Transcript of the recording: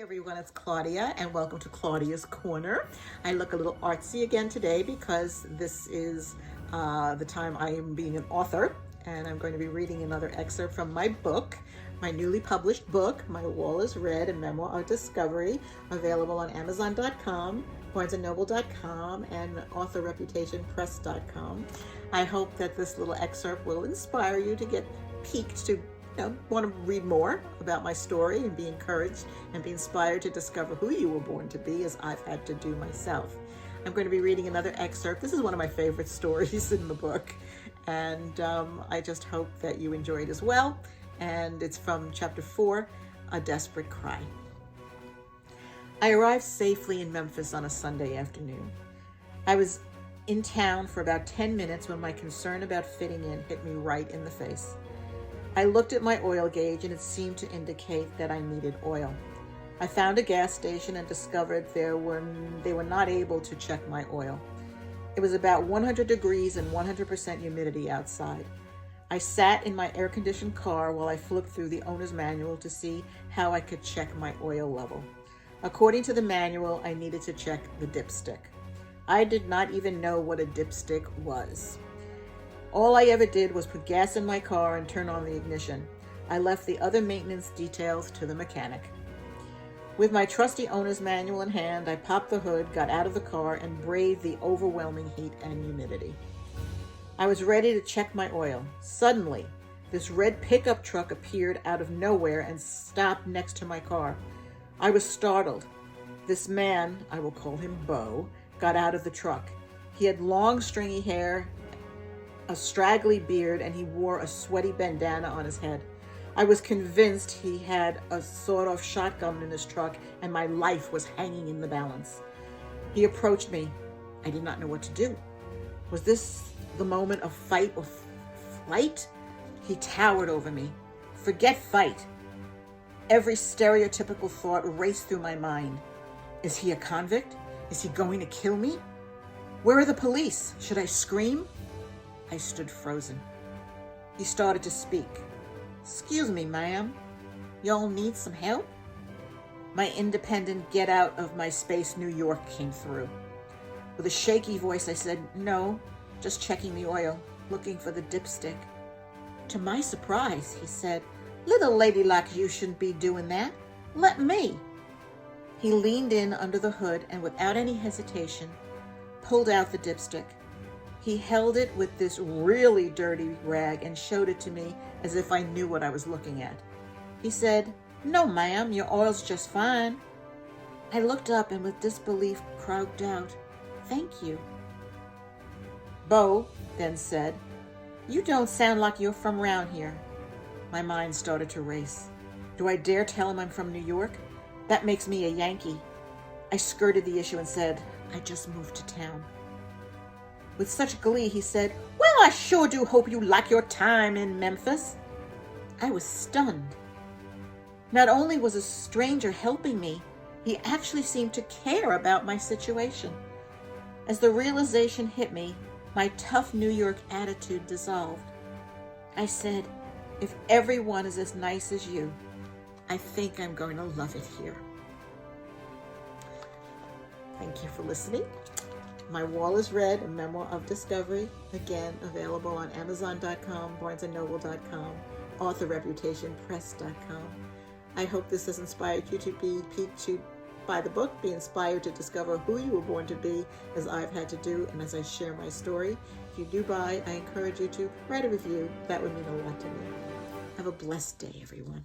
Everyone, it's Claudia and welcome to Claudia's Corner. I look a little artsy again today because this is the time I am being an author, and I'm going to be reading another excerpt from my book, my newly published book, My Wall is Red, a Memoir of Discovery, available on Amazon.com, BarnesandNoble.com, and AuthorReputationPress.com. I hope that this little excerpt will inspire you to get piqued to want to read more about my story and be encouraged and be inspired to discover who you were born to be, as I've had to do myself. I'm going to be reading another excerpt. This is one of my favorite stories in the book, and I just hope that you enjoy it as well. And it's from chapter 4, A Desperate Cry. I arrived safely in Memphis on a Sunday afternoon. I was in town for about 10 minutes when my concern about fitting in hit me right in the face. I looked at my oil gauge and it seemed to indicate that I needed oil. I found a gas station and discovered they were not able to check my oil. It was about 100 degrees and 100% humidity outside. I sat in my air-conditioned car while I flipped through the owner's manual to see how I could check my oil level. According to the manual, I needed to check the dipstick. I did not even know what a dipstick was. All I ever did was put gas in my car and turn on the ignition. I left the other maintenance details to the mechanic. With my trusty owner's manual in hand, I popped the hood, got out of the car, and braved the overwhelming heat and humidity. I was ready to check my oil. Suddenly, this red pickup truck appeared out of nowhere and stopped next to my car. I was startled. This man, I will call him Bo, got out of the truck. He had long, stringy hair, a straggly beard, and he wore a sweaty bandana on his head. I was convinced he had a sawed-off shotgun in his truck and my life was hanging in the balance. He approached me. I did not know what to do. Was this the moment of fight or flight? He towered over me. Forget fight. Every stereotypical thought raced through my mind. Is he a convict? Is he going to kill me? Where are the police? Should I scream? I stood frozen. He started to speak. Excuse me, ma'am. Y'all need some help? My independent get out of my space New York came through. With a shaky voice, I said, no, just checking the oil, looking for the dipstick. To my surprise, he said, little lady like you shouldn't be doing that. Let me. He leaned in under the hood and without any hesitation, pulled out the dipstick. He held it with this really dirty rag and showed it to me as if I knew what I was looking at. He said, no, ma'am, your oil's just fine. I looked up and with disbelief croaked out, thank you. Bo then said, you don't sound like you're from around here. My mind started to race. Do I dare tell him I'm from New York? That makes me a Yankee. I skirted the issue and said, I just moved to town. With such glee, he said, well, I sure do hope you like your time in Memphis. I was stunned. Not only was a stranger helping me, he actually seemed to care about my situation. As the realization hit me, my tough New York attitude dissolved. I said, if everyone is as nice as you, I think I'm going to love it here. Thank you for listening. My Wall is Red, a Memoir of Discovery, again available on Amazon.com, BarnesandNoble.com, AuthorReputationPress.com. I hope this has inspired you to be piqued to buy the book, be inspired to discover who you were born to be, as I've had to do, and as I share my story. If you do buy, I encourage you to write a review. That would mean a lot to me. Have a blessed day, everyone.